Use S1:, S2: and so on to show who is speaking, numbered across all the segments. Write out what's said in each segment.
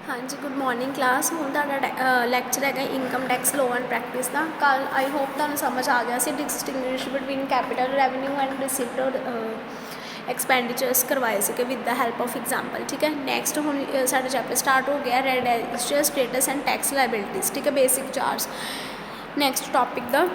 S1: हाँ जी, good morning class. ਹੁਣ ਤੁਹਾਡਾ ਲੈਕਚਰ ਹੈਗਾ income tax law and practice ਦਾ। ਕੱਲ ਆਈ ਹੋਪ ਤੁਹਾਨੂੰ ਸਮਝ ਆ ਗਿਆ ਸੀ distinguish between capital revenue and receipt ਔਰ ਐਕਸਪੈਂਡੀਚਰਸ ਕਰਵਾਏ ਸੀਗੇ with the help of example. ਠੀਕ ਹੈ, ਨੈਕਸਟ ਹੁਣ ਸਾਡਾ ਚੈਪਟਰ ਸਟਾਰਟ ਹੋ ਗਿਆ residential status and tax liabilities. ਠੀਕ ਹੈ, ਬੇਸਿਕ ਚਾਰਜ। ਨੈਕਸਟ ਟॉपिक ਦਾ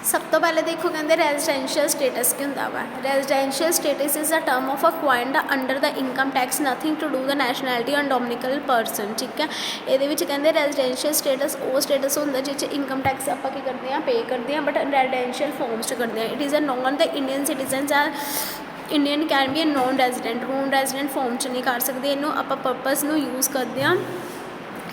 S1: सब तो पहले देखो कहते रेजिडेंशियल स्टेटस की होंगे वा। Residential status is a term of acquired under the income tax nothing to do the nationality and dominical person. ठीक है, ये कहते रेजिडेंशियल स्टेटस वो स्टेटस होंगे जिस इनकम टैक्स आप की करते हैं पे करते हैं बट रेजिडेंशियल फॉर्म्स करते हैं। It is a known the Indian citizen Indian can be a non resident form च नहीं कर सकते। इनू आप परपज़ में यूज़ करते हैं।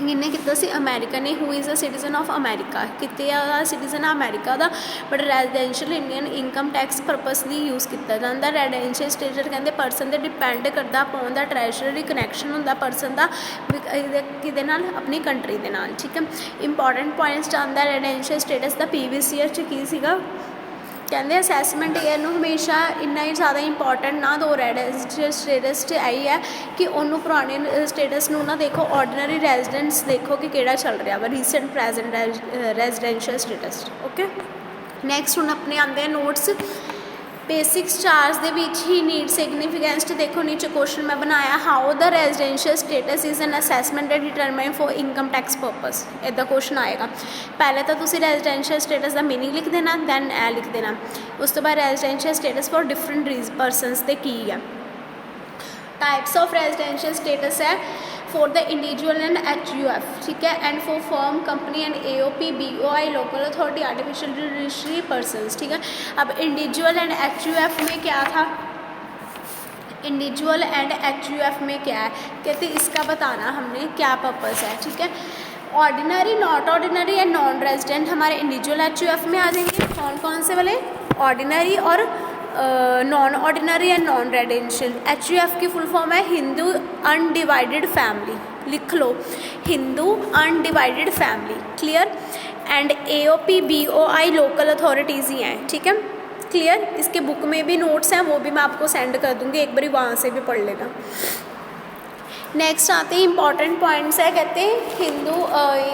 S1: इन्हें किया सी अमेरिका ने who is a citizen of America कितने सिटीजन अमेरिका का but residential Indian income tax purpose ਲਈ यूज़ किया जाता। रेजिडेंशियल स्टेटस कहते परसन ते डिपेंड करता अपॉन द ट्रैजरी कनैक्शन होंगे परसन का कि अपनी कंट्री के नाल। ठीक है, इंपॉर्टेंट पॉइंट्स आता रेजिडेंशियल स्टेटस का प्रीवियस ईयर च की सीगा कहते असैसमेंट ईयर में हमेशा इन्ना ही ज़्यादा इंपॉर्टेंट ना दो। रेजिडेंशियल स्टेटस यही है कि उन्होंने पुराने स्टेटस ना देखो ऑर्डनरी रेजिडेंस देखो कि केड़ा चल रहा वा recent present residential status. Okay, next हम अपने आते हैं नोट्स बेसिक्स चार्ज दे विच ही नीड सिग्निफिकेंस। देखो नीचे क्वेश्चन मैं बनाया how the residential status is an assessment determine for income tax purpose. इदा क्वेश्चन आएगा। पहले तो तुसी रेजिडेंशियल स्टेटस का मीनिंग लिख देना दैन ए लिख देना। उस तो बाद residential status for different persons ते की है। टाइप्स ऑफ रेजिडेंशियल स्टेटस है for the individual and HUF। ठीक है, and for firm company and AOP BOI local authority artificial judiciary persons. ठीक है, अब इंडिविजुअल एंड HUF में क्या था, इंडिविजुअल एंड HUF में क्या है कहते इसका बताना हमने क्या पर्पज़ है। ठीक है, ordinary not ordinary and non resident हमारे इंडिविजुअल HUF में आ जाएंगे। कौन कौन से वाले, ऑर्डिनरी और non ordinary and non residential. HUF की फुल फॉर्म है हिंदू अनडिवाइडेड फैमिली, लिख लो Hindu undivided family. Clear, and AOP BOI local authorities ही हैं। ठीक है, क्लियर। इसके बुक में भी नोट्स हैं, वो भी मैं आपको सेंड कर दूँगी, एक बार वहाँ से भी पढ़ लेना। नेक्स्ट आते हैं इंपॉर्टेंट पॉइंट्स है कहते हैं हिंदू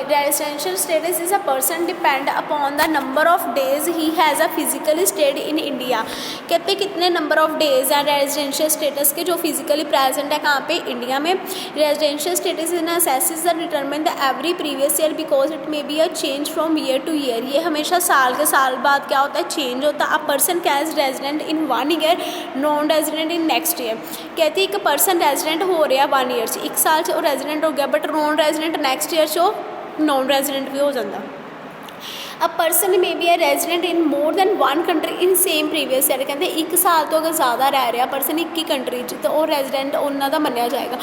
S1: residential status is a person depend upon the number of days he has a physically stayed in India. कहते कितने नंबर ऑफ डेज हैं रेजिडेंशियल स्टेटस के जो फिजिकली प्रेजेंट है कहाँ पे, इंडिया में। Residential status in assessee the determine the every previous year because it may be a change from year to year. ये हमेशा साल के साल बाद क्या होता है, चेंज होता है। A person gets resident in 1 year non resident in next year. कहते एक पर्सन रेजिडेंट हो रहा 1 ईयर से, 1 साल वो रेजिडेंट हो गया but non resident next year चो नॉन रेजिडेंट भी हो जाता। A person may be a resident in more than 1 country in same previous year. कहते 1 साल तो अगर ज़्यादा रह रहा पर्सन एक ही कंट्री तो वो रेजिडेंट उन्होंने मनिया जाएगा।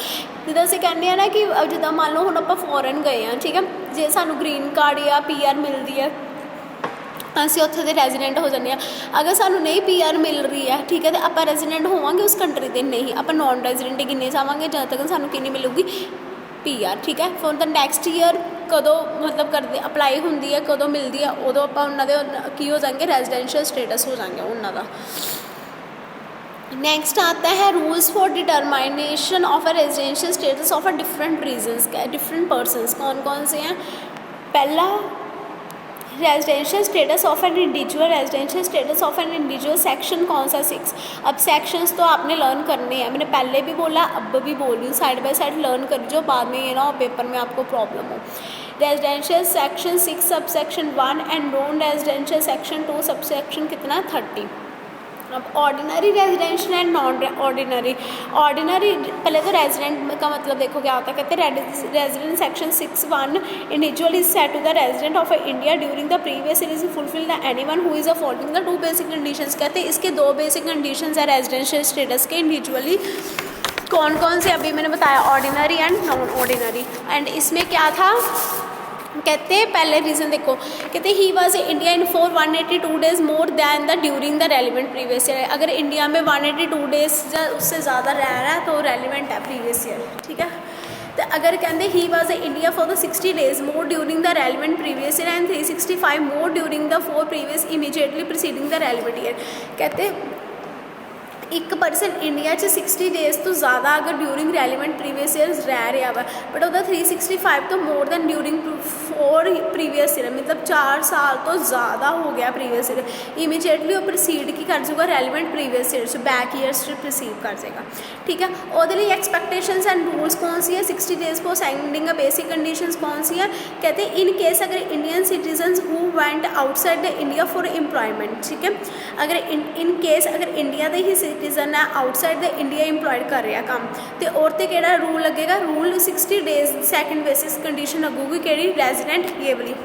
S1: जिदा असीं कहने हैं ना कि जिदा मान लो हम आप फॉरन गए हैं, ठीक है, जे सानू ग्रीन कार्ड या PR मिलती है ਅਸੀਂ ਉੱਥੇ ਦੇ ਰੈਜ਼ੀਡੈਂਟ ਹੋ ਜਾਂਦੇ ਹਾਂ। अगर सानू नहीं PR मिल रही है, ठीक है, तो आप रेजिडेंट होवांगे उस कंट्री के, नहीं आप नॉन रेजिडेंट ही गिने जावांगे जब तक सानू की नहीं मिलूगी PR। ठीक है, फॉर द नैक्सट ईयर कदों मतलब करते अप्लाई होंगी है, कदों मिलती है, उदों आप उन्होंने की हो जाएंगे रेजिडेंशियल स्टेटस हो जाएंगे उन्होंने। नेक्स्ट आता है rules for determination of a residential status of a different reasons. क्या डिफरेंट पर्सनस कौन कौन से हैं। पहला residential status of an individual, residential status of an individual section कौन सा 6। अब सेक्शंस तो आपने लर्न करने हैं, मैंने पहले भी बोला अब भी बोल रही हूँ, साइड बाय साइड लर्न कर जो बाद में ये ना पेपर में आपको प्रॉब्लम हो। Residential section 6 sub section 1 and non residential section 2 sub section कितना 30। अब ordinary residential and non ordinary. Ordinary पहले तो रेजिडेंट का मतलब देखो क्या होता है, कहते हैं resident section 6(1) individual is set to the resident of India during the previous year is fulfil the anyone who is following the 2 basic conditions. कहते हैं इसके 2 बेसिक कंडीशंस है रेजिडेंशियल स्टेटस के इंडिविजुअली। कौन कौन से अभी मैंने बताया, ordinary and non ordinary. And इसमें क्या था कहते हैं पहले रीज़न देखो, कहते ही was India in for 182 days more then the during the relevant previous year. अगर इंडिया में 182 डेज या उससे ज़्यादा रह रहा है तो रेलिवेंट है प्रीवियस ईयर। ठीक है, तो अगर कहते ही was India for the 60 days more during the relevant previous year and 365 more during the 4 previous immediately preceding the relevant year. कहते एक परसन इंडिया 60 डेज़ तो ज़्यादा अगर ड्यूरिंग रैलीवेंट प्रीवियस ईयर्स रह रहा वा बट वह 365 तो more than during 4 previous year मतलब 4 साल तो ज़्यादा हो गया प्रीवियस ईयर इमीजिएटली वो प्रोसीड की कर जूगा relevant previous year back years proceed कर जाएगा ठीक है। और एक्सपैक्टेशंस एंड रूल्स कौन सी है 60 डेज़ को सेंडिंग बेसिक कंडीशंस कौन सी है कहते हैं इन केस अगर Indian citizens who went outside the India for employment ठीक है अगर इन केस अगर इंडिया के ही सिटीजन है आउटसाइड द इंडिया इंप्लॉयड कर रहा काम तो और तो केड़ा रूल लगेगा rule 60 days second basis condition लगूगी केड़ी रेजिडेंट ये वाली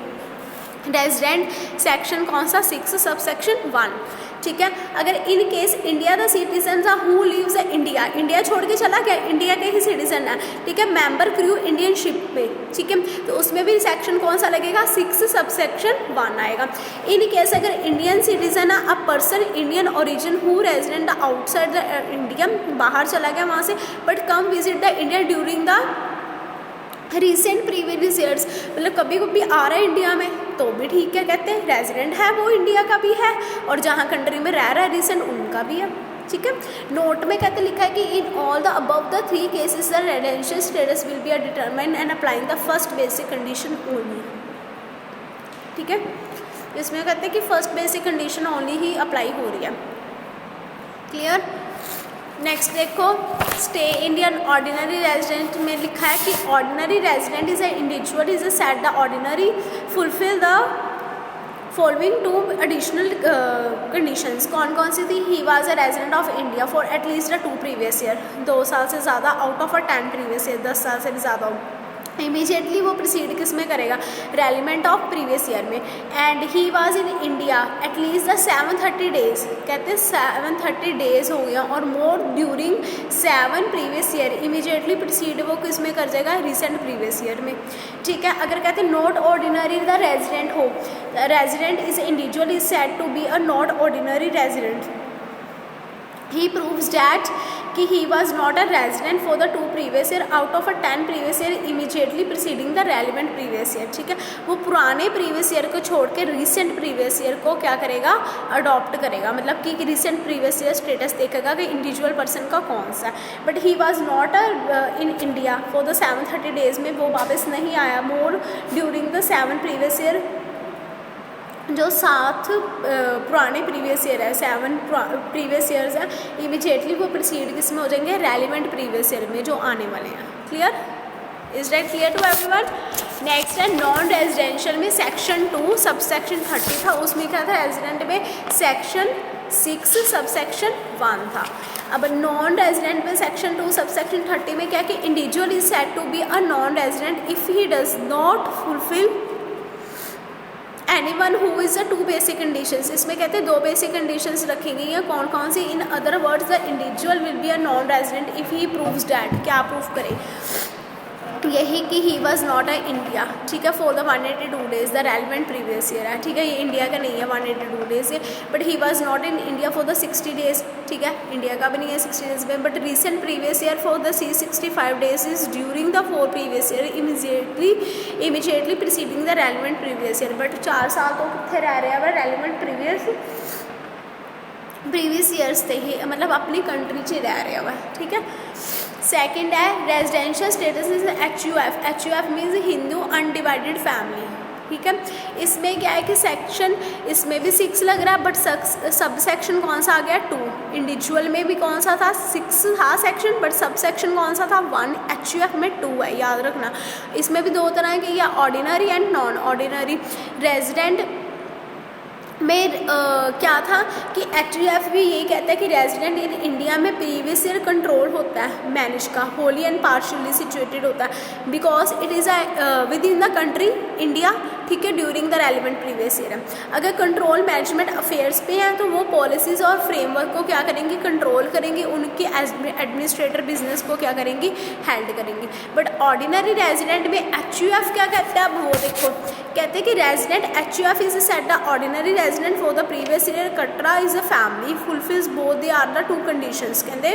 S1: रेजिडेंट सैक्शन कौन सा 6 सब सेक्शन 1 ठीक है। अगर इन केस इंडिया का citizen who leaves India India छोड़ के चला गया इंडिया के ही सिटीजन है ठीक है मेंबर क्रू इंडियन शिप में ठीक है तो उसमें भी सेक्शन कौन सा लगेगा 6 सब सेक्शन 1 आएगा। इन केस अगर इंडियन सिटीजन है a person Indian origin who resident outside the India बाहर चला गया वहाँ से but come visit the India during the recent previous years मतलब कभी कभी आ रहा है इंडिया में तो भी ठीक है कहते हैं रेजिडेंट है वो इंडिया का भी है और जहाँ कंट्री में रह रहा है रिसेंट उनका भी है ठीक है। नोट में कहते लिखा है कि in all the above the 3 cases the residential status will be determined and applying the first basic condition only ठीक है। इसमें कहते हैं कि फर्स्ट बेसिक कंडीशन ओनली ही अप्लाई हो रही है क्लियर। नेक्स्ट देखो स्टे इंडियन ऑर्डिनरी रेजिडेंट में लिखा है कि ordinary resident is a individual is a set the ordinary fulfil the following 2 additional conditions कौन कौन सी थी he was a resident of India for at least 2 previous year 2 साल से ज़्यादा आउट ऑफ 10 प्रीवियस ईयर 10 साल से भी ज़्यादा इमीजिएटली वो प्रोसीड किस में करेगा रेलिवेंट ऑफ प्रीवियस ईयर में and he was in India at least the 730 days कहते हैं 730 डेज़ हो गया और मोर during 7 previous year immediately proceed वो किस में कर जाएगा रिसेंट प्रीवियस ईयर में ठीक है। अगर कहते हैं नॉट ऑर्डिनरी द रेजिडेंट हो resident is individual is said to be a not ordinary resident he proves that कि he was not a resident for the 2 previous year out of a 10 previous year immediately preceding the relevant previous year ठीक है। वो पुराने previous year को छोड़ के recent previous year को क्या करेगा अडॉप्ट करेगा मतलब कि recent previous year status देखेगा कि इंडिविजुअल पर्सन का कौन सा but he was not in India for the 730 days में वो वापस नहीं आया मोर ड्यूरिंग द 7 previous year जो 7 पुराने प्रीवियस ईयर है 7 प्रीवियस ईयर्स है इमीजिएटली वो प्रोसीड किस में हो जाएंगे रेलिवेंट प्रीवियस ईयर में जो आने वाले हैं clear is that clear to everyone. Next है नॉन रेजिडेंशियल में सेक्शन 2 सब सेक्शन 30 था उसमें क्या था रेजिडेंट में सेक्शन 6 सब सेक्शन 1 था। अब नॉन रेजिडेंट में सेक्शन 2 सब सेक्शन 30 में क्या कि individual is said to be a non resident if he does not fulfil anyone who is the 2 basic conditions इसमें कहते हैं 2 बेसिक कंडीशंस रखी गई हैं कौन कौन सी in other words the individual will be a non resident if he proves that क्या प्रूव करे यही कि he was not a India ठीक है for the 182 days the relevant previous year है ठीक है ये इंडिया का नहीं है 182 डेज़ है but he was not in India for the 60 days ठीक है इंडिया का भी नहीं है 60 डेज़ में but recent previous year for the 65 days is during the 4 previous year immediately preceding the relevant previous year but 4 साल तो कितने रह रहे हैं रेलिवेंट प्रीवियस ईयर्स से ही मतलब अपनी कंट्री च रह रहा हुआ ठीक है। सेकंड है residential status is H U F means Hindu undivided family ठीक है। इसमें क्या है कि सेक्शन इसमें भी 6 लग रहा है बट सब सेक्शन कौन सा आ गया 2 इंडिविजुअल में भी कौन सा था 6 था सेक्शन बट सब सेक्शन कौन सा था 1 एच यू एफ में 2 है याद रखना। इसमें भी 2 तरह के या ordinary and non ordinary resident में क्या था कि एच भी यही कहता है कि रेजिडेंट इन इंडिया में प्रीवियस ईयर कंट्रोल होता है मैनेज का होली एंड पार्शली सिचुएटेड होता है because it is with in the country India ठीक है during the relevant previous year. अगर कंट्रोल मैनेजमेंट अफेयर्स पे हैं तो वो पॉलिसीज़ और फ्रेमवर्क को क्या करेंगे कंट्रोल करेंगे उनके एडमिनिस्ट्रेटर बिजनेस को क्या करेंगे हेल्ड करेंगे। बट ऑर्डिनरी रेजिडेंट में एच क्या कहता है अब वो देखो कहते हैं कि resident H is set the ordinary resident for the previous year कटरा is a family fulfils both they are the 2 conditions कहते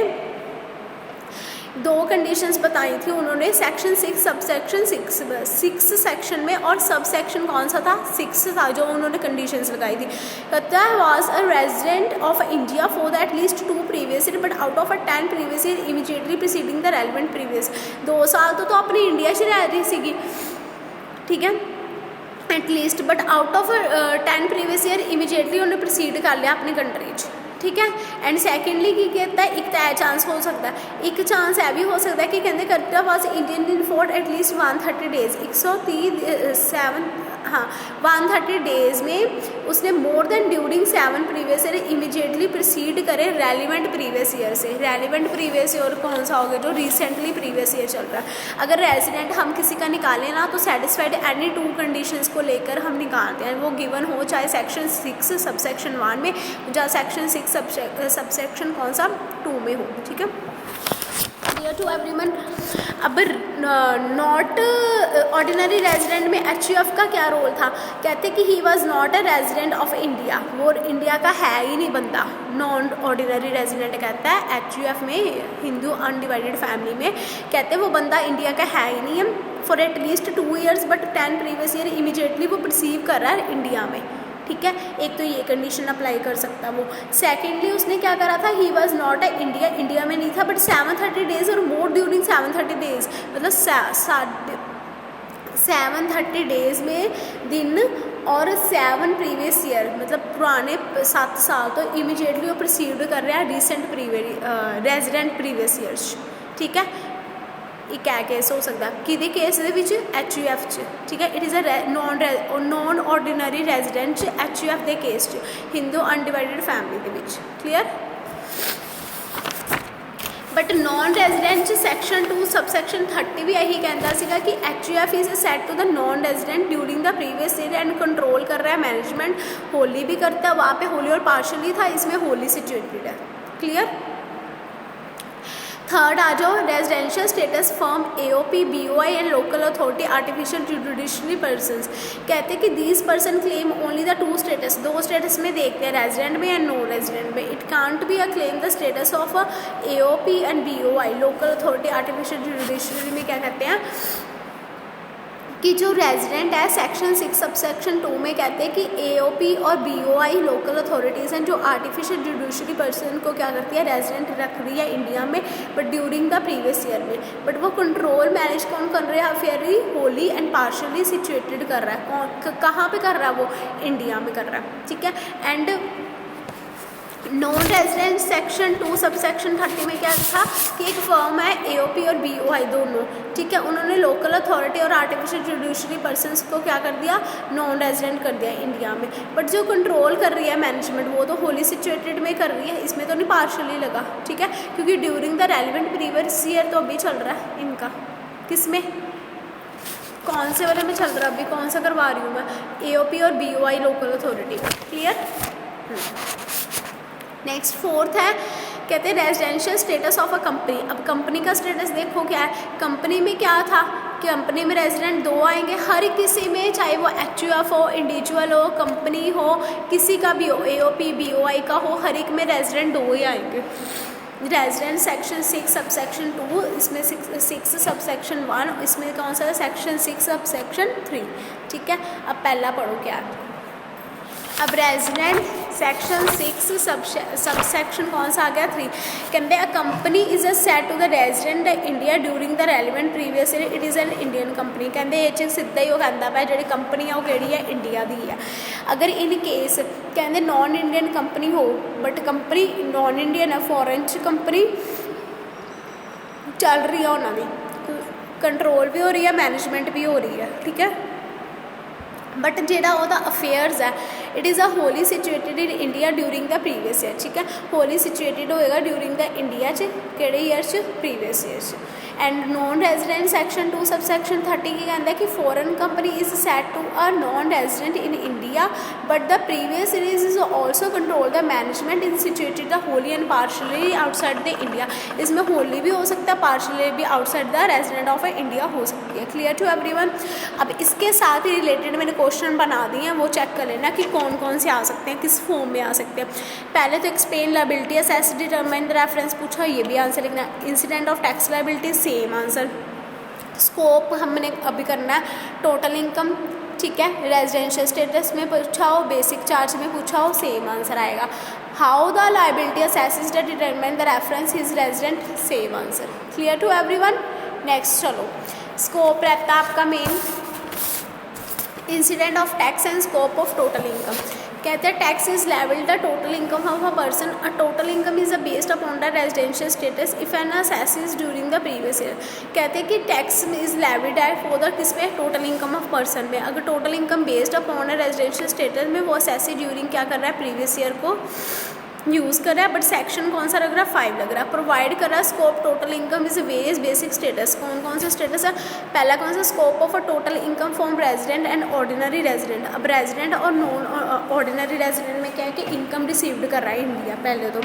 S1: दो कंडीशंस बताई थी उन्होंने, सेक्शन 6 सबसेक्शन 6 सेक्शन में, और सब सेक्शन कौन सा था, 6 था, जो उन्होंने कंडीशंस लगाई थी। कहता है was a resident of India for the at least 2 previous year but out of a 10 previous year immediately preceding the relevant previous. 2 साल तो अपने इंडिया 'ਚ रह रही सीगी, ठीक है, at least, but out of 10 previous year immediately उन्हें प्रोसीड कर लिया अपनी कंट्री 'ਚ, ठीक है। एंड सैकेंडली की कहता है, एक तो यह चांस हो सकता है, एक चांस यह भी हो सकता है कि कहते करता was Indian in for at least 130 days, 137 हाँ 130 डेज में उसने more than during 7 previous year immediately proceed करे रेलिवेंट प्रीवियस ईयर से। रेलिवेंट प्रीवियस ईयर कौन सा होगा, जो रिसेंटली प्रीवियस ईयर चल रहा है। अगर रेजिडेंट हम किसी का निकालें ना तो सेटिस्फाइड एनी 2 कंडीशंस को लेकर हम निकालते हैं, वो गिवन हो चाहे सेक्शन 6 सबसेक्शन 1 में या सेक्शन 6 सबसेक्शन कौन सा 2 में हो, ठीक है, क्लियर टू एवरीवन। अब नॉट ऑर्डिनरी रेजिडेंट में एचयूएफ का क्या रोल था, कहते कि he was not a resident of India, वो इंडिया का है ही नहीं बंदा, नॉन ऑर्डिनरी रेजिडेंट कहता है एचयूएफ में, हिंदू अनडिवाइडेड फैमिली में, कहते वो बंदा इंडिया का है ही नहीं है for at least 2 years but 10 previous year immediately वो परसीव कर रहा है इंडिया में, ठीक है। एक तो ये कंडीशन अप्लाई कर सकता वो। सेकेंडली उसने क्या करा था, ही वॉज नॉट अ इंडिया में नहीं था बट 730 डेज और मोर ड्यूरिंग 730 डेज, मतलब 730 डेज में दिन और 7 प्रीवियस ईयर मतलब पुराने 7 साल तो इमीडिएटली वो प्रोसीड कर रहा है रिसेंट रेजिडेंट प्रीवियस ईयर्स, ठीक है। एक क्या केस हो सकता कि केस एचयूएफ च, ठीक है, it is a non ordinary resident HUF के केस च हिंदू अनडिवाइडेड फैमिली के विच, clear. But non resident section 2 subsection 30 भी यही कहता सीगा कि HUF is set to the non resident during the previous year and control कर रहा है मैनेजमेंट, होली भी करता है, वहाँ पे होली और पार्शली था, इसमें होली सिचुएटेड है, क्लियर। थर्ड आ जाओ, residential status form AOP BOI and local authority artificial judiciary persons, कहते हैं कि these person claim only the 2 status, 2 status में देखते हैं, रेजिडेंट में एंड नॉन रेजिडेंट में। It can't be a claim the status of AOP and BOI local authority artificial judiciary में क्या कहते हैं कि जो रेजिडेंट है सेक्शन 6 सबसेक्शन 2 में कहते हैं कि एओपी और बीओआई लोकल अथॉरिटीज़ हैं जो आर्टिफिशियल जुडिशरी पर्सन को क्या करती है, रेजिडेंट रख रही है इंडिया में but during the previous year में, बट वो कंट्रोल मैनेज कौन कर रहा है, Fairlie Holi and partially situated कर रहा है, कहाँ पे कर रहा है वो, इंडिया में कर रहा है, ठीक है। And non resident section 2 subsection 30 में क्या था कि एक फर्म है एओपी और बीओआई दोनों, ठीक है, उन्होंने लोकल अथॉरिटी और आर्टिफिशियल जुडिशरी पर्सनस को क्या कर दिया, नॉन रेजिडेंट कर दिया इंडिया में, बट जो कंट्रोल कर रही है मैनेजमेंट वो तो होली सिचुएटेड में कर रही है, इसमें तो नहीं पार्शली लगा, ठीक है, क्योंकि during the relevant previous year तो अभी चल रहा है इनका, किसमें, कौन से वाले में चल रहा है अभी, कौन सा करवा रही हूँ मैं, एओपी और BOI local authority, clear. Next fourth है, कहते हैं residential status of a company. अब कंपनी का स्टेटस देखो क्या है, कंपनी में क्या था कि कंपनी में रेजिडेंट 2 आएंगे, हर किसी में, चाहे वो एचयूएफ हो, इंडिविजुअल हो, कंपनी हो, किसी का भी हो, एओपी बीओआई का हो, हर एक में रेजिडेंट 2 ही आएंगे। रेजिडेंट सेक्शन 6 सबसेक्शन 2, इसमें 6 सबसेक्शन 1, इसमें कौन सा है सेक्शन 6 सबसेक्शन 3, ठीक है। अब पहला पढ़ो क्या है, अब रेजिडेंट सेक्शन 6 सबसेक्शन कौन सा आ गया 3, कहते a company is a set to the resident India during the relevant previous year it is an Indian company, कहते ये सीधा ही वो कहता पाया जी कंपनी है वो कड़ी है, इंडिया की है। अगर इन केस कहते नॉन इंडियन कंपनी हो बट कंपनी नॉन इंडियन है, फॉरन च कंपनी चल रही है, उन्होंने कंट्रोल भी हो रही है, मैनेजमेंट भी हो रही है, ठीक है, बट जेड़ा ओदा अफेयर्स है it is a wholly situated in India during the previous year, ठीक है, होली सिचुएटेड होएगा ड्यूरिंग द इंडिया च केड़े ईयर च, प्रीवियस ईयर च। And non resident section 2 sub section 30 की कहता है कि foreign company is set to a non resident in India but the previous series is also control the management in situated the wholly and partially outside the India. इसमें wholly भी हो सकता है, partially भी outside the resident of India हो सकती है। Clear to everyone. अब इसके साथ ही रिलेटेड मैंने क्वेश्चन बना दिए हैं, वो चेक कर लेना कि कौन कौन से आ सकते हैं, किस फॉर्म में आ सकते हैं। पहले तो explain liability assess determine the reference पूछा, ये भी आंसर लिखना। Incident of tax liability same answer. Scope हमने अभी करना है, टोटल इनकम, ठीक है, रेजिडेंशियल स्टेटस में पूछा हो, बेसिक चार्ज में पूछा हो, सेम आंसर आएगा। How the liability assessee the determine the reference is resident, same answer. Clear to everyone. Next चलो, स्कोप रहता है आपका main incident of tax and scope of total income. कहते हैं tax is levied the total income of a person, a total income is based upon the residential status if an assessee during the previous year. कहते हैं कि tax is levelled है for the किस पे, total income of person में। अगर total income based upon a residential status में, वो असेसी ड्यूरिंग क्या कर रहा है, प्रीवियस ईयर को यूज़ कर रहा है। बट सेक्शन कौन सा लग रहा है, 5 लग रहा है। प्रोवाइड कर रहा है scope total income is various basic status. कौन कौन से स्टेटस है, पहला कौन सा, scope of a total income from resident and ordinary resident. अब रेजिडेंट और नॉन ऑर्डिनरी रेजिडेंट में क्या है कि इनकम रिसीव्ड कर रहा है इंडिया पहले तो।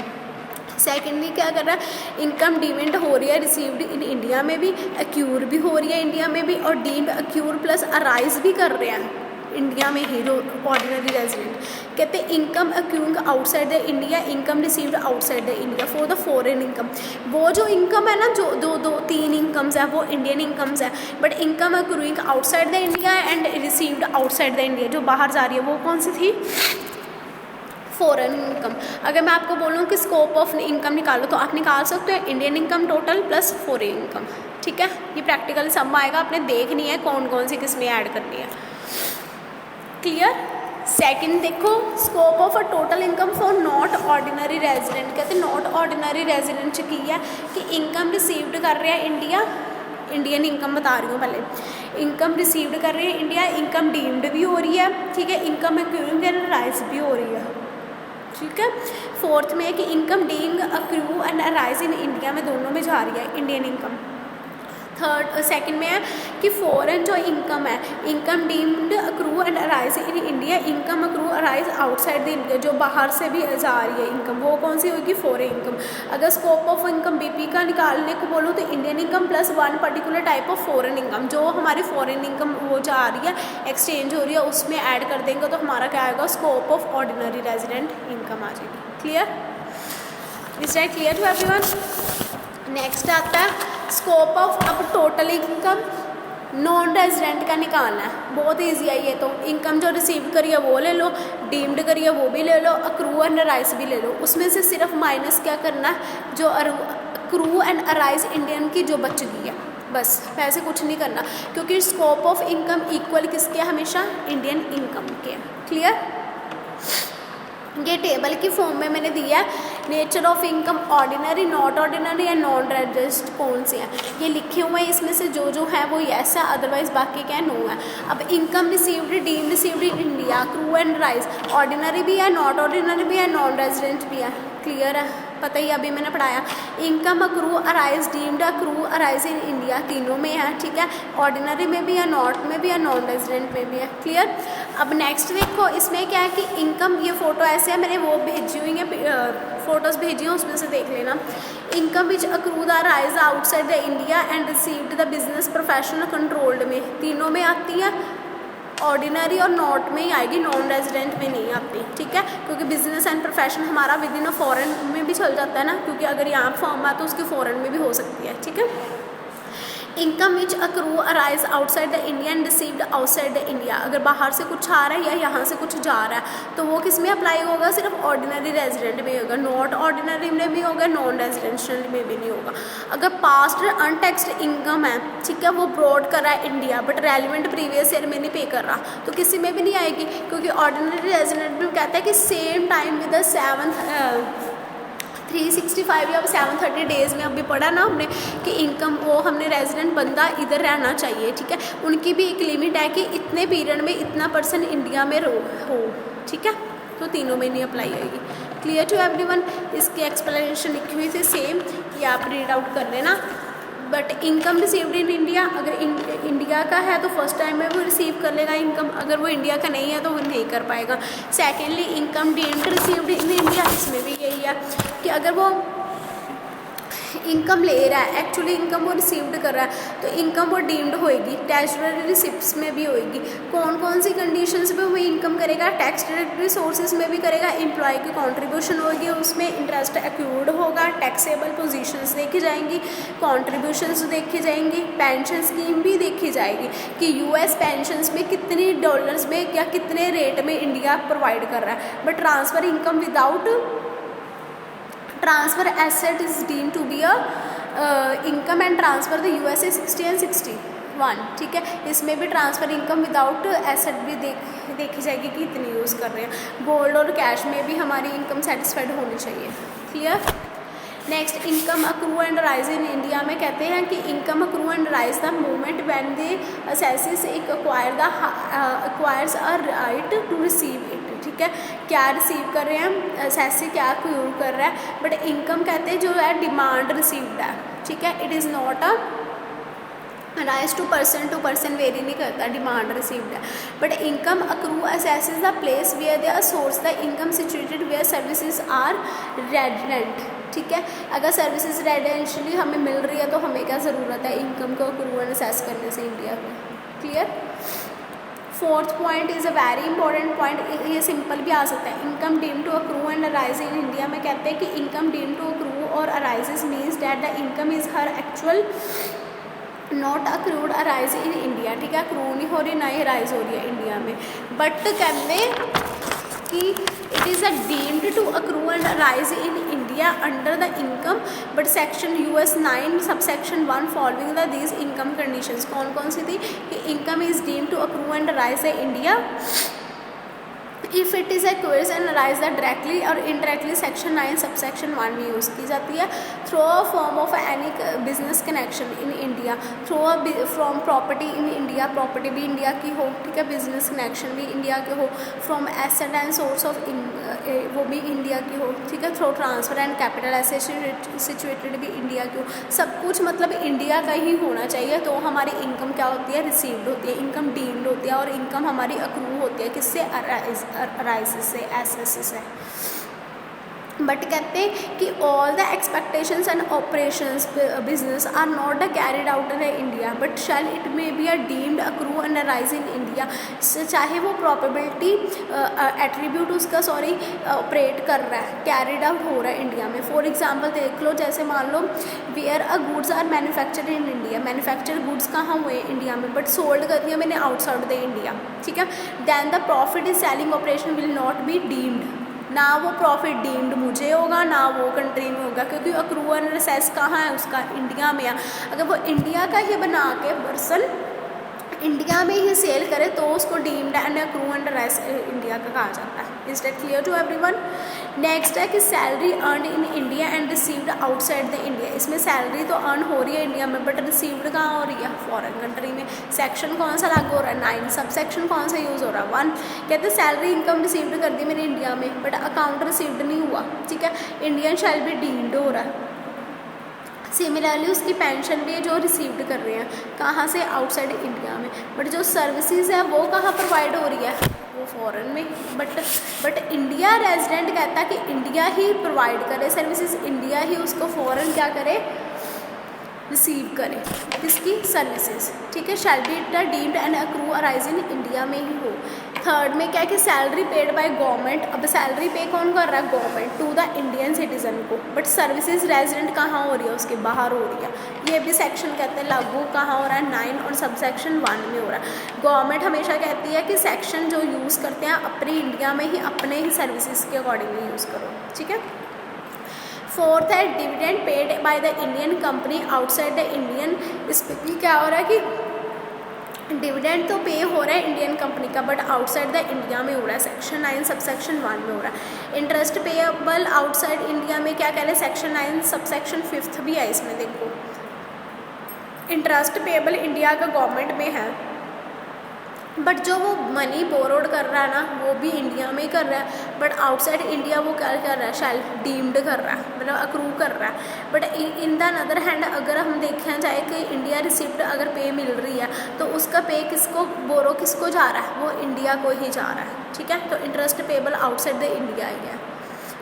S1: सेकेंडली क्या कर रहा है, इनकम डीम्ड हो रही है रिसीव्ड इन इंडिया में भी, अक्यूर भी हो रही है इंडिया में भी, और डीम्ड अक्यूर प्लस अराइज भी कर रहे हैं इंडिया में ही ऑर्डिनरी रेजिडेंट। कहते हैं income accruing outside the India, income received outside the India for the foreign income. वो जो इनकम है ना, जो तीन इनकम्स है वो इंडियन इनकम्स है, but income accruing outside the India and received outside the India, जो बाहर जा रही है वो कौन सी थी, फॉरेन इनकम। अगर मैं आपको बोलूँ कि स्कोप ऑफ इनकम निकालो तो आप निकाल सकते हो Indian income total plus foreign income, ठीक है। ये प्रैक्टिकल सम आएगा, आपने देखनी है कौन कौन सी किस में ऐड करनी है। क्लियर। सेकंड देखो, scope of a total income for not ordinary resident. कहते हैं नॉट ऑर्डिनरी रेजिडेंट च की है कि इनकम रिसीव्ड कर रहे हैं इंडिया, इंडियन इनकम बता रही हूँ पहले, इनकम रिसीव्ड कर रहे हैं इंडिया, इनकम डीम्ड भी हो रही है, ठीक है, इनकम अक्रूइंग एंड अराइज भी हो रही है, ठीक है। फोर्थ में है कि income being accrue and arise in India में, दोनों में जा रही है इंडियन इनकम। सेकंड में है कि फॉरेन जो इनकम है, income deemed accrue and arise in India, income accrue arise outside the India, जो बाहर से भी जा रही है इनकम, वो कौन सी होगी, फॉरेन इनकम। अगर स्कोप ऑफ इनकम बीपी का निकालने को बोलूँ तो Indian income plus one particular type of foreign income, जो हमारी फॉरेन इनकम वो जा रही है, एक्सचेंज हो रही है, उसमें ऐड कर देंगे तो हमारा क्या आएगा, scope of ordinary resident income आ जाएगी। Clear, is that clear to everyone. Next आता है स्कोप ऑफ, अब टोटल इनकम नॉन रेजिडेंट का निकालना है, बहुत ईजी है ये तो। इनकम जो रिसीव करी है वो ले लो, डीम्ड करी है वो भी ले लो, अक्रू एंड अराइज भी ले लो। उसमें से सिर्फ माइनस क्या करना है, जो अक्रू एंड अराइज इंडियन की जो बच गई है, बस वैसे कुछ नहीं करना, क्योंकि स्कोप ऑफ इनकम इक्वल किसके, हमेशा इंडियन इनकम के। क्लियर। ये टेबल की फॉर्म में मैंने दिया है, nature of income ordinary, not ordinary या नॉन रेजिडेंट कौन से हैं, ये लिखे हुए हैं। इसमें से जो है वो यस है, अदरवाइज बाकी क्या है, नो है। अब income received, deemed received in India, crew and rise, ordinary भी है, नॉट ऑर्डिनरी भी है, नॉन रेजिडेंट भी है। क्लियर है, पता ही अभी मैंने पढ़ाया। Income accrue arise, deemed accrue arise in India, तीनों में है, ठीक है। ऑर्डिनरी में भी है, नॉट में भी है, नॉन रेजिडेंट में भी है। क्लियर। अब नेक्स्ट देखो, इसमें क्या है कि इनकम, ये फोटो ऐसे है, मैंने वो भेजी हुई है, फोटोज़ भेजी हैं, उसमें से देख लेना। Income which accrued or arise outside the India and received the business professional controlled में, तीनों में आती है, ऑर्डिनरी और नॉट में ही आएगी, नॉन रेजिडेंट में नहीं आती, ठीक है। क्योंकि बिजनेस एंड प्रोफेशन हमारा विद इन अ फॉरेन में भी चल जाता है ना, क्योंकि अगर यहाँ फॉर्म है तो उसकी फॉरेन में भी हो सकती है, ठीक है। Income which accrue arise outside the India and received outside the India, अगर बाहर से कुछ आ रहा है या यहाँ से कुछ जा रहा है तो वो किस में अप्लाई होगा, सिर्फ ऑर्डिनरी रेजिडेंट में होगा, नॉट ऑर्डिनरी में भी होगा, नॉन रेजिडेंशियल में भी नहीं होगा। अगर पास्ट अनटैक्सड इनकम है, ठीक है, वो ब्रॉड कर रहा है India but relevant previous year में नहीं पे कर रहा, तो किसी में भी नहीं आएगी, क्योंकि ऑर्डिनरी रेजिडेंट में कहता है कि सेम टाइम विद द 365 या 730 डेज़ में अभी पढ़ा ना हमने कि इनकम, वो हमने रेजिडेंट बंदा इधर रहना चाहिए, ठीक है। उनकी भी एक लिमिट है कि इतने पीरियड में इतना % इंडिया में हो, ठीक है, तो तीनों में नहीं अप्लाई होगी। Clear to everyone. इसकी एक्सप्लेनेशन लिखी हुई थी सेम, ये आप रीड आउट कर लेना, but income received in India, अगर इंडिया का है तो फर्स्ट टाइम में वो रिसीव कर लेगा इनकम, अगर वो इंडिया का नहीं है तो वो नहीं कर पाएगा। Secondly income deemed received in India, इसमें भी यही है कि अगर वो इनकम ले रहा है, एक्चुअली इनकम वो रिसीव्ड कर रहा है, तो इनकम वो डीम्ड होएगी, टेरिटरी रिसिप्ट्स में भी होएगी। कौन कौन सी कंडीशंस पे वो इनकम करेगा, टैक्स टेरिटरी सोर्सेज में भी करेगा, एम्प्लॉय की कंट्रीब्यूशन होगी, उसमें इंटरेस्ट एक्यूर्ड होगा, टैक्सेबल पोजीशंस देखी जाएंगी, कंट्रीब्यूशंस देखी जाएंगी, पेंशन स्कीम भी देखी जाएगी कि यूएस पेंशंस में कितने डॉलर्स में या कितने रेट में इंडिया प्रोवाइड कर रहा है। But transfer income without transfer asset is deemed to be a income and transfer the USA 60 and 61, ठीक है। इसमें भी ट्रांसफ़र इनकम विदाउट एसेट भी देखी जाएगी कि इतनी यूज़ कर रहे हैं। गोल्ड और कैश में भी हमारी इनकम सेटिस्फाइड होनी चाहिए, clear. Next income accrue and rise in India में कहते हैं कि income accrue and rise the moment when they assessee acquires a right to receive it, ठीक है। क्या रिसीव कर रहे हैं, असेसी क्या अक्यूर कर रहा है, बट इनकम कहते हैं जो है डिमांड रिसीव्ड है, ठीक है। It is not a rise to person very नहीं करता, डिमांड रिसीव्ड है। But income accrue assessee the place where they are source the income situated where services are resident, ठीक है। अगर सर्विसेज रेजिडेंशियली हमें मिल रही है तो हमें क्या ज़रूरत है इनकम को अक्रू एंड असेस करने से इंडिया में, clear. Fourth point is a very important point, ये सिंपल भी आ सकता है। Income deem to accrue and arise in India में कहते हैं कि इनकम डीम टू अक्रू और arises means that the income is हर actual not accrued arise in India, ठीक है। अक्रू नहीं हो रही ना ही अराइज हो रही है इंडिया में, बट कहते कि it is a deemed to accrue and arise in India under the income, but section US 9 subsection 1 following the these income conditions. कौन कौन सी थी कि income is deemed to accrue and arise in India if it is acquires and arise that directly और indirectly section 9 subsection 1 में use की जाती है। Through a form of any business connection in India, through from property in India, property भी India की हो, ठीक है, बिजनेस कनेक्शन भी इंडिया के हो, from asset and source of वो भी इंडिया की हो, ठीक है। Through transfer and capital asset situated भी इंडिया की हो, सब कुछ मतलब इंडिया का ही होना चाहिए, तो हमारी इनकम क्या होती है, रिसीव्ड होती है, इनकम डीम्ड होती है, और इनकम हमारी अक्रू होती है किससे, अराइज से, एसेस से। बट कहते हैं कि all the expectations and operations business are not carried out in India but shall it may be a deemed accrue and arise in India, चाहे वो प्रॉपेबिलिटी एट्रीब्यूट उसका ऑपरेट कर रहा है, कैरिड आउट हो रहा है इंडिया में। फॉर एग्जांपल देख लो, जैसे मान लो where a goods are manufactured in India, manufacture goods कहाँ हुए इंडिया में, बट सोल्ड कर दिया मैंने आउटसाइड द इंडिया, ठीक है। Then the profit is selling operation will not be deemed, ना वो प्रॉफिट डीम्ड मुझे होगा ना वो कंट्री में होगा, क्योंकि अक्रू एंड असेस कहाँ है उसका, इंडिया में है। अगर वो इंडिया का ही बना के पर्सन इंडिया में ही सेल करे तो उसको deemed and accrue and assess India का कहा जाता है। Is that clear to everyone. Next है कि salary earn in India and received outside the India, इसमें सैलरी तो अर्न हो रही है इंडिया में बट रिसीव्ड कहाँ हो रही है, फॉरेन कंट्री में। सेक्शन कौन सा लागू हो रहा है, 9। सब सेक्शन कौन सा यूज़ हो रहा है, 1। कहते हैं सैलरी इनकम रिसीव्ड कर दी मैंने इंडिया में बट अकाउंट रिसीव्ड नहीं हुआ, ठीक है, इंडियन शैल भी डीम्ड हो रहा है। सिमिलरली उसकी पेंशन भी जो रिसीव्ड कर रहे हैं कहाँ से, आउटसाइड इंडिया में, बट जो सर्विसेज है वो कहाँ प्रोवाइड हो रही है, वो फॉरेन में। बट इंडिया रेजिडेंट कहता है कि इंडिया ही प्रोवाइड करे सर्विसेज, इंडिया ही उसको फॉरेन क्या करे, रिसीव करे किसकी, सर्विसेज, ठीक है। Shall be it deemed and accrue arise in India में ही हो। थर्ड में क्या है कि सैलरी पेड बाय गवर्नमेंट, अब सैलरी पे कौन कर रहा है, government, to the Indian citizen को, बट सर्विसेज रेजिडेंट कहाँ हो रही है, उसके बाहर हो रही है। ये भी सेक्शन कहते हैं लागू कहाँ हो रहा है, 9 और सब सेक्शन 1 में हो रहा है। गवर्नमेंट हमेशा कहती है कि सेक्शन जो यूज़ करते हैं अपनी इंडिया में ही अपने ही सर्विसेज के अकॉर्डिंगली यूज़ करो, ठीक है। फोर्थ है dividend paid by the Indian company outside the Indian, इस पर भी क्या हो रहा है कि डिविडेंड तो पे हो रहा है इंडियन कंपनी का बट आउटसाइड द इंडिया में हो रहा है, सेक्शन 9 सब सेक्शन 1 में हो रहा है। इंटरेस्ट पेएबल आउटसाइड इंडिया में क्या कह रहे हैं, सेक्शन 9 सब सेक्शन 5 भी है इसमें। देखो इंटरेस्ट पेएबल इंडिया का गवर्नमेंट में है बट जो वो मनी बोरोड कर रहा है ना वो भी इंडिया में ही कर रहा है, बट आउटसाइड इंडिया वो क्या कर रहा है, सेल्फ डीम्ड कर रहा है, मतलब अक्रू कर रहा है। But in the other hand अगर हम देखा जाए कि इंडिया रिसिप्ट अगर पे मिल रही है तो उसका पे किसको, बोरो किसको जा रहा है, वो इंडिया को ही जा रहा है, ठीक है। तो interest payable outside the India ही है,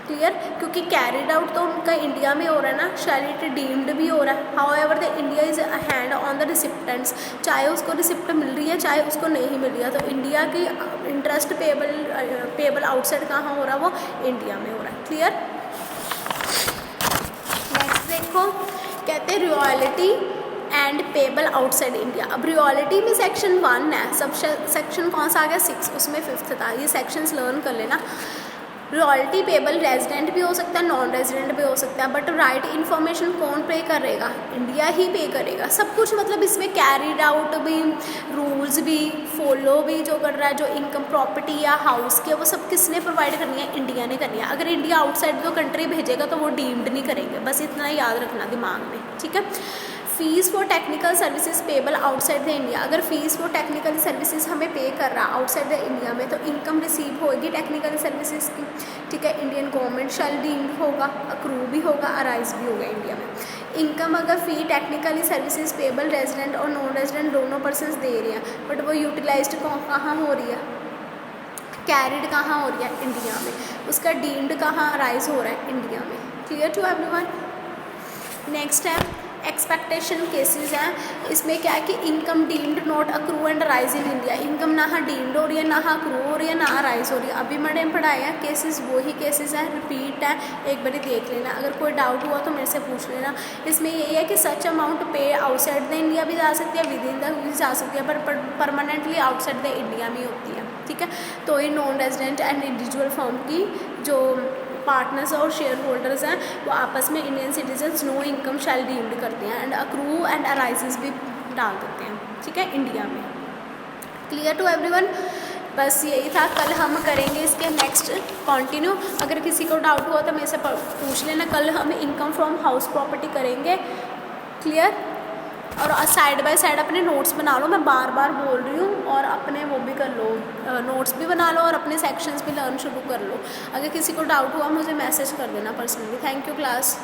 S1: क्लियर, क्योंकि कैरिड आउट तो उनका इंडिया में हो रहा है ना, शैल इट डीम्ड भी हो रहा है। However the India is hand on the recipients, चाहे उसको रिसिप्ट मिल रही है चाहे उसको नहीं मिल रही है, तो इंडिया की इंटरेस्ट पेबल आउटसाइड कहाँ हो रहा है, वो इंडिया में हो रहा है, क्लियर। नेक्स्ट देखो, कहते हैं royalty and payable outside India. अब रॉयल्टी में सेक्शन 1 है, सब सेक्शन कौन सा आ गया, 6, उसमें 5th था, ये सेक्शंस लर्न कर लेना। रॉयल्टी पेबल रेजिडेंट भी हो सकता है, नॉन रेजिडेंट भी हो सकता है, बट राइट इन्फॉर्मेशन कौन पे करेगा, इंडिया ही पे करेगा सब कुछ। मतलब इसमें कैरिड आउट भी, रूल्स भी, फॉलो भी जो कर रहा है, जो इनकम प्रॉपर्टी या हाउस के, वो सब किसने प्रोवाइड करनी है, इंडिया ने करनी है। अगर इंडिया आउटसाइड जो कंट्री भेजेगा तो वो डीम्ड नहीं करेंगे, बस इतना याद रखना दिमाग में, ठीक है। Fees for technical services payable outside the India, अगर फीस फॉर टेक्निकल सर्विसेज हमें पे कर रहा आउटसाइड द इंडिया में तो इनकम रिसीव होगी टेक्निकल सर्विसेज की, ठीक है। इंडियन गवर्नमेंट शैल डीम्ड होगा, अक्रू भी होगा, अराइज भी होगा इंडिया में। इनकम अगर फ़ी टेक्निकली सर्विसेज पेबल रेजिडेंट और नॉन रेजिडेंट दोनों पर्सनस दे रहे हैं, बट वो यूटिलाइज्ड कहाँ हो रही है, कैरिड कहाँ हो रही है, इंडिया में, उसका डीम्ड कहाँ अराइज हो रहा है, इंडिया में, क्लियर टू एवरीवन। नेक्स्ट है एक्सपेक्टेशन केसेस हैं, इसमें क्या है कि income deemed not accrue and rise in India, income ना डीम्ड हो रही है, ना अक्रू हो रही है, ना राइज हो रही है। अभी मैंने पढ़ाया है केसेस, वही केसेस हैं, रिपीट है, एक बार देख लेना। अगर कोई डाउट हुआ तो मेरे से पूछ लेना। इसमें यही है कि सच अमाउंट पे आउटसाइड द इंडिया भी जा सकती है, विद इन द भी जा सकती है, पर परमानेंटली आउटसाइड द इंडिया में होती है, ठीक है। तो ये non resident and individual firm की जो पार्टनर्स और शेयर होल्डर्स हैं वो आपस में Indian citizens no income shall deemed करते हैं एंड अक्रू एंड अराइजेस भी डाल देते हैं, ठीक है, इंडिया में, क्लियर टू एवरीवन। बस यही था, कल हम करेंगे इसके नेक्स्ट कंटिन्यू। अगर किसी को डाउट हुआ तो मेरे से पूछ लेना। कल हम इनकम फ्रॉम हाउस प्रॉपर्टी करेंगे, क्लियर। और साइड बाय साइड अपने नोट्स बना लो, मैं बार बार बोल रही हूँ, और अपने वो भी कर लो, नोट्स भी बना लो और अपने सेक्शंस भी लर्न शुरू कर लो। अगर किसी को डाउट हुआ मुझे मैसेज कर देना पर्सनली। Thank you class.